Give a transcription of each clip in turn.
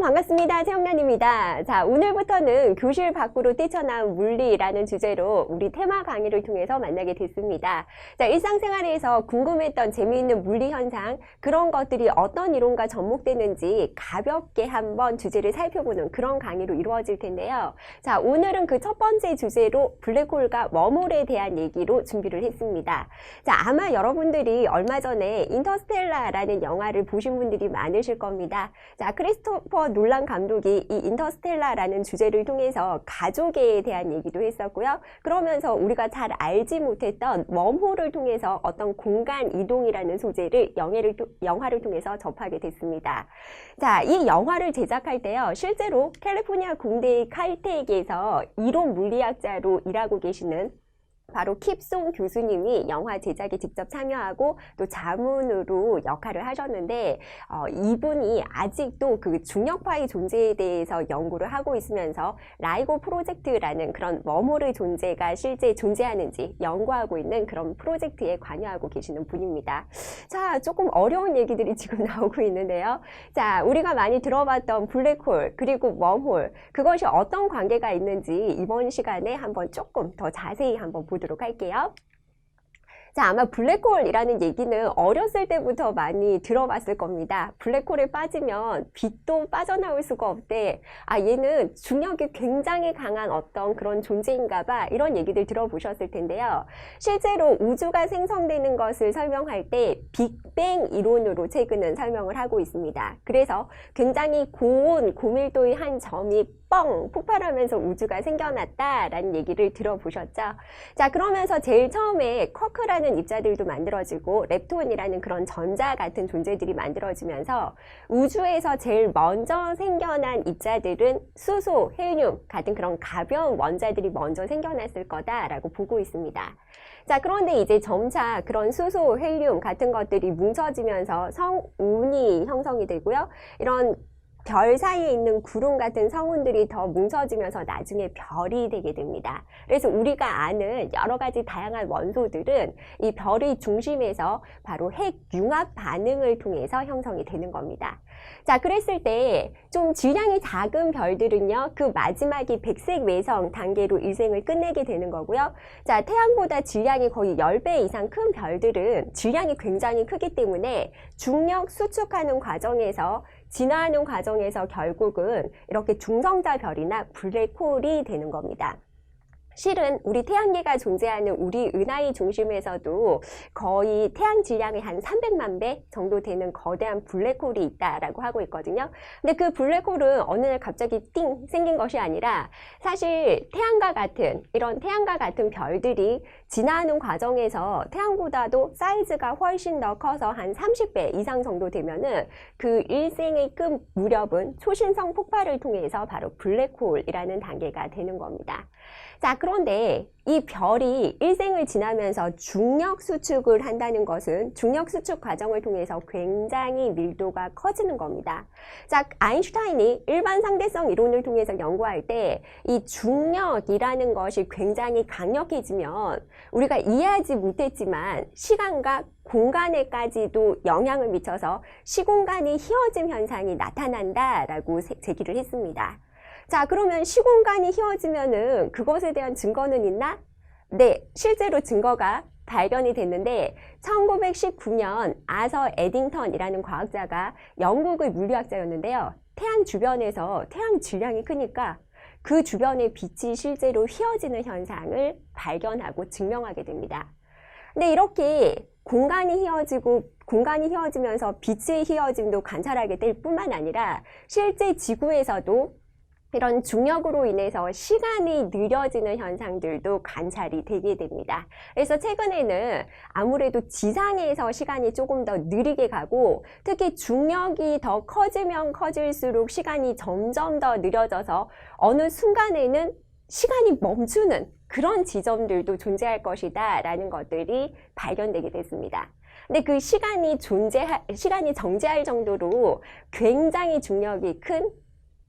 반갑습니다. 최영란입니다. 자, 오늘부터는 교실 밖으로 뛰쳐나온 물리라는 주제로 우리 테마 강의를 통해서 만나게 됐습니다. 자, 일상생활에서 궁금했던 재미있는 물리 현상, 그런 것들이 어떤 이론과 접목되는지 가볍게 한번 주제를 살펴보는 그런 강의로 이루어질 텐데요. 자, 오늘은 그 첫 번째 주제로 블랙홀과 웜홀에 대한 얘기로 준비를 했습니다. 자, 아마 여러분들이 얼마 전에 인터스텔라라는 영화를 보신 분들이 많으실 겁니다. 자, 크리스토퍼 놀란 감독이 이 인터스텔라라는 주제를 통해서 가족에 대한 얘기도 했었고요. 그러면서 우리가 잘 알지 못했던 웜홀을 통해서 어떤 공간 이동이라는 소재를 영화를 통해서 접하게 됐습니다. 자, 이 영화를 제작할 때요, 실제로 캘리포니아 공대의 칼텍에서 이론 물리학자로 일하고 계시는 바로 킵송 교수님이 영화 제작에 직접 참여하고 또 자문으로 역할을 하셨는데 이분이 아직도 그 중력파의 존재에 대해서 연구를 하고 있으면서 라이고 프로젝트라는 그런 웜홀의 존재가 실제 존재하는지 연구하고 있는 그런 프로젝트에 관여하고 계시는 분입니다. 자, 조금 어려운 얘기들이 지금 나오고 있는데요. 자, 우리가 많이 들어봤던 블랙홀 그리고 웜홀, 그것이 어떤 관계가 있는지 이번 시간에 한번 조금 더 자세히 한번 보도록 할게요. 자, 아마 블랙홀이라는 얘기는 어렸을 때부터 많이 들어봤을 겁니다. 블랙홀에 빠지면 빛도 빠져나올 수가 없대. 아, 얘는 중력이 굉장히 강한 어떤 그런 존재인가 봐. 이런 얘기들 들어보셨을 텐데요. 실제로 우주가 생성되는 것을 설명할 때 빅뱅 이론으로 최근은 설명을 하고 있습니다. 그래서 굉장히 고온, 고밀도의 한 점이 뻥 폭발하면서 우주가 생겨났다라는 얘기를 들어보셨죠? 자, 그러면서 제일 처음에 쿼크라는 입자들도 만들어지고 렙톤이라는 그런 전자 같은 존재들이 만들어지면서 우주에서 제일 먼저 생겨난 입자들은 수소, 헬륨 같은 그런 가벼운 원자들이 먼저 생겨났을 거다라고 보고 있습니다. 자, 그런데 이제 점차 그런 수소, 헬륨 같은 것들이 뭉쳐지면서 성운이 형성이 되고요. 이런 별 사이에 있는 구름 같은 성운들이 더 뭉쳐지면서 나중에 별이 되게 됩니다. 그래서 우리가 아는 여러 가지 다양한 원소들은 이 별의 중심에서 바로 핵 융합 반응을 통해서 형성이 되는 겁니다. 자, 그랬을 때 좀 질량이 작은 별들은요, 그 마지막이 백색 외성 단계로 일생을 끝내게 되는 거고요. 자, 태양보다 질량이 거의 10배 이상 큰 별들은 질량이 굉장히 크기 때문에 중력 수축하는 과정에서 진화하는 과정에서 결국은 이렇게 중성자 별이나 블랙홀이 되는 겁니다. 실은 우리 태양계가 존재하는 우리 은하의 중심에서도 거의 태양 질량의 한 300만 배 정도 되는 거대한 블랙홀이 있다라고 하고 있거든요. 근데 그 블랙홀은 어느 날 갑자기 띵 생긴 것이 아니라 사실 이런 태양과 같은 별들이 진화하는 과정에서 태양보다도 사이즈가 훨씬 더 커서 한 30배 이상 정도 되면은 그 일생의 끝 무렵은 초신성 폭발을 통해서 바로 블랙홀이라는 단계가 되는 겁니다. 자, 그런데 이 별이 일생을 지나면서 중력 수축을 한다는 것은 중력 수축 과정을 통해서 굉장히 밀도가 커지는 겁니다. 자, 아인슈타인이 일반 상대성 이론을 통해서 연구할 때 이 중력이라는 것이 굉장히 강력해지면 우리가 이해하지 못했지만 시간과 공간에까지도 영향을 미쳐서 시공간이 휘어짐 현상이 나타난다라고 제기를 했습니다. 자, 그러면 시공간이 휘어지면은 그것에 대한 증거는 있나? 네, 실제로 증거가 발견이 됐는데 1919년 아서 에딩턴이라는 과학자가 영국의 물리학자였는데요. 태양 주변에서 태양 질량이 크니까 그 주변의 빛이 실제로 휘어지는 현상을 발견하고 증명하게 됩니다. 근데 이렇게 공간이 휘어지면서 빛의 휘어짐도 관찰하게 될 뿐만 아니라 실제 지구에서도 이런 중력으로 인해서 시간이 느려지는 현상들도 관찰이 되게 됩니다. 그래서 최근에는 아무래도 지상에서 시간이 조금 더 느리게 가고 특히 중력이 더 커지면 커질수록 시간이 점점 더 느려져서 어느 순간에는 시간이 멈추는 그런 지점들도 존재할 것이다 라는 것들이 발견되게 됐습니다. 근데 그 시간이 정지할 정도로 굉장히 중력이 큰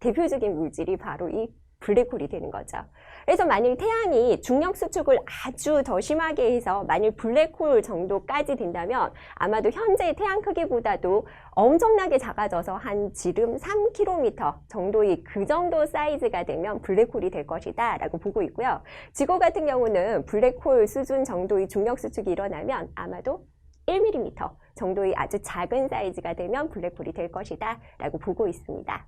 대표적인 물질이 바로 이 블랙홀이 되는 거죠. 그래서 만일 태양이 중력 수축을 아주 더 심하게 해서 만일 블랙홀 정도까지 된다면 아마도 현재 태양 크기보다도 엄청나게 작아져서 한 지름 3km 정도의 그 정도 사이즈가 되면 블랙홀이 될 것이다 라고 보고 있고요. 지구 같은 경우는 블랙홀 수준 정도의 중력 수축이 일어나면 아마도 1mm 정도의 아주 작은 사이즈가 되면 블랙홀이 될 것이다 라고 보고 있습니다.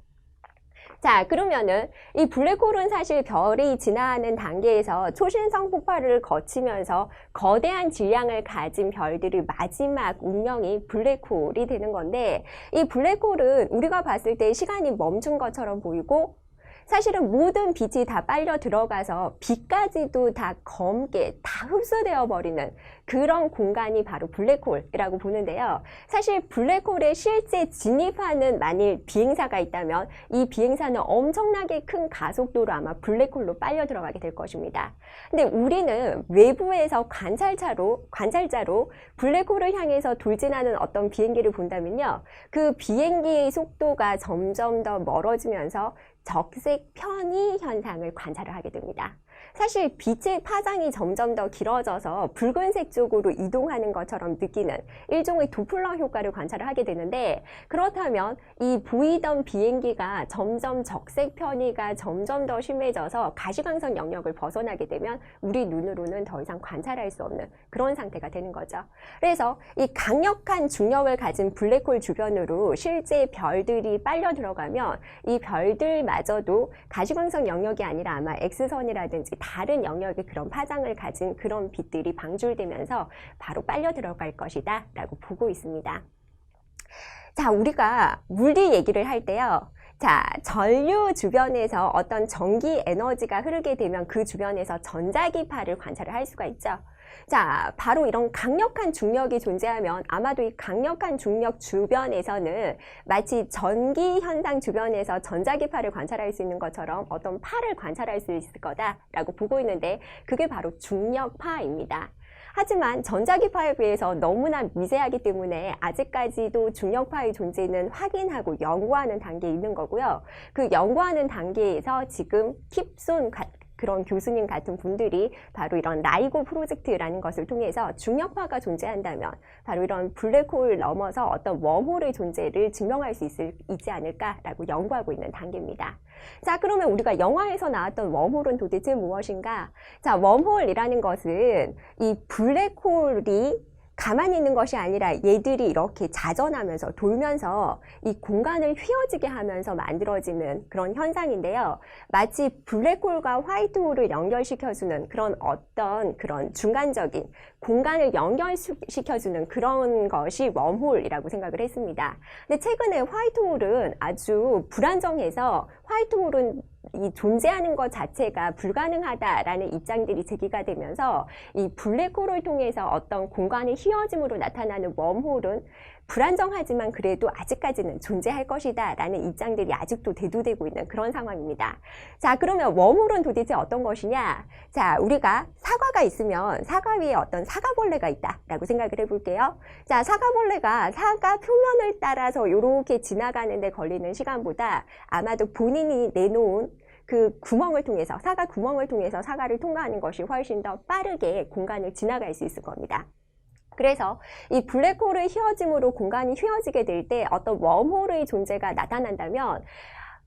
자, 그러면은 이 블랙홀은 사실 별이 진화하는 단계에서 초신성 폭발을 거치면서 거대한 질량을 가진 별들의 마지막 운명이 블랙홀이 되는 건데, 이 블랙홀은 우리가 봤을 때 시간이 멈춘 것처럼 보이고 사실은 모든 빛이 다 빨려 들어가서 빛까지도 다 검게 다 흡수되어 버리는 그런 공간이 바로 블랙홀이라고 보는데요. 사실 블랙홀에 실제 진입하는 만일 비행사가 있다면 이 비행사는 엄청나게 큰 가속도로 아마 블랙홀로 빨려 들어가게 될 것입니다. 근데 우리는 외부에서 관찰자로 블랙홀을 향해서 돌진하는 어떤 비행기를 본다면요. 그 비행기의 속도가 점점 더 멀어지면서 적색 편의 현상을 관찰을 하게 됩니다. 사실 빛의 파장이 점점 더 길어져서 붉은색 쪽으로 이동하는 것처럼 느끼는 일종의 도플러 효과를 관찰을 하게 되는데, 그렇다면 이 보이던 비행기가 점점 적색 편의가 점점 더 심해져서 가시광선 영역을 벗어나게 되면 우리 눈으로는 더 이상 관찰할 수 없는 그런 상태가 되는 거죠. 그래서 이 강력한 중력을 가진 블랙홀 주변으로 실제 별들이 빨려 들어가면 이 별들마저도 가시광선 영역이 아니라 아마 X선이라든지 다른 영역의 그런 파장을 가진 그런 빛들이 방출되면서 바로 빨려 들어갈 것이다 라고 보고 있습니다. 자, 우리가 물리 얘기를 할 때요. 자, 전류 주변에서 어떤 전기 에너지가 흐르게 되면 그 주변에서 전자기파를 관찰을 할 수가 있죠. 자, 바로 이런 강력한 중력이 존재하면 아마도 이 강력한 중력 주변에서는 마치 전기 현상 주변에서 전자기파를 관찰할 수 있는 것처럼 어떤 파를 관찰할 수 있을 거다라고 보고 있는데, 그게 바로 중력파입니다. 하지만 전자기파에 비해서 너무나 미세하기 때문에 아직까지도 중력파의 존재는 확인하고 연구하는 단계에 있는 거고요. 그 연구하는 단계에서 지금 킵손 그런 교수님 같은 분들이 바로 이런 라이고 프로젝트라는 것을 통해서 중력파가 존재한다면 바로 이런 블랙홀 넘어서 어떤 웜홀의 존재를 증명할 수 있지 않을까라고 연구하고 있는 단계입니다. 자, 그러면 우리가 영화에서 나왔던 웜홀은 도대체 무엇인가? 자, 웜홀이라는 것은 이 블랙홀이 가만히 있는 것이 아니라 얘들이 이렇게 자전하면서 돌면서 이 공간을 휘어지게 하면서 만들어지는 그런 현상인데요. 마치 블랙홀과 화이트홀을 연결시켜주는 그런 어떤 그런 중간적인 공간을 연결시켜주는 그런 것이 웜홀이라고 생각을 했습니다. 근데 최근에 화이트홀은 아주 불안정해서 화이트홀은 이 존재하는 것 자체가 불가능하다라는 입장들이 제기가 되면서 이 블랙홀을 통해서 어떤 공간의 휘어짐으로 나타나는 웜홀은 불안정하지만 그래도 아직까지는 존재할 것이다 라는 입장들이 아직도 대두되고 있는 그런 상황입니다. 자, 그러면 웜홀은 도대체 어떤 것이냐? 자, 우리가 사과가 있으면 사과 위에 어떤 사과벌레가 있다 라고 생각을 해볼게요. 자, 사과벌레가 사과 표면을 따라서 이렇게 지나가는데 걸리는 시간보다 아마도 본인이 내놓은 그 구멍을 통해서, 사과 구멍을 통해서 사과를 통과하는 것이 훨씬 더 빠르게 공간을 지나갈 수 있을 겁니다. 그래서 이 블랙홀의 휘어짐으로 공간이 휘어지게 될 때 어떤 웜홀의 존재가 나타난다면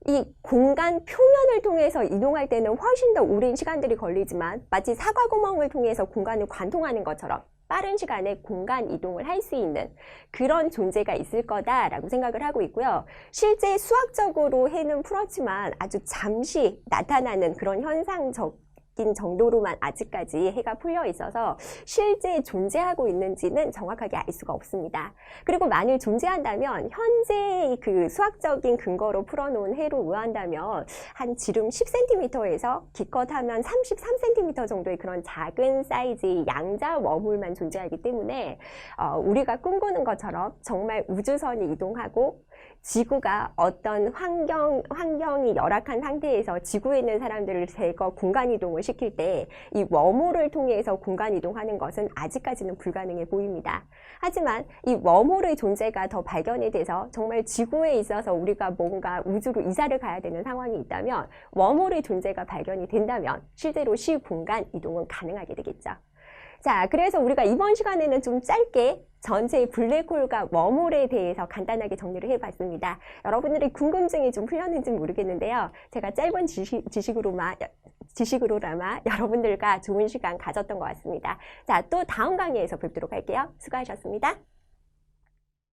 이 공간 표면을 통해서 이동할 때는 훨씬 더 오랜 시간들이 걸리지만 마치 사과 구멍을 통해서 공간을 관통하는 것처럼 빠른 시간에 공간 이동을 할 수 있는 그런 존재가 있을 거다라고 생각을 하고 있고요. 실제 수학적으로 해는 풀었지만 아주 잠시 나타나는 그런 현상적 정도로만 아직까지 해가 풀려 있어서 실제 존재하고 있는지는 정확하게 알 수가 없습니다. 그리고 만일 존재한다면 현재 그 수학적인 근거로 풀어놓은 해로 의한다면 한 지름 10cm에서 기껏하면 33cm 정도의 그런 작은 사이즈의 양자 웜홀만 존재하기 때문에 우리가 꿈꾸는 것처럼 정말 우주선이 이동하고 지구가 어떤 환경이 열악한 상태에서 지구에 있는 사람들을 제거 공간 이동을 시킬 때 이 웜홀을 통해서 공간 이동하는 것은 아직까지는 불가능해 보입니다. 하지만 이 웜홀의 존재가 더 발견이 돼서 정말 지구에 있어서 우리가 뭔가 우주로 이사를 가야 되는 상황이 있다면 웜홀의 존재가 발견이 된다면 실제로 시공간 이동은 가능하게 되겠죠. 자, 그래서 우리가 이번 시간에는 좀 짧게 전체 블랙홀과 웜홀에 대해서 간단하게 정리를 해봤습니다. 여러분들의 궁금증이 좀 풀렸는지 모르겠는데요. 제가 짧은 지식으로나마 여러분들과 좋은 시간 가졌던 것 같습니다. 자, 또 다음 강의에서 뵙도록 할게요. 수고하셨습니다.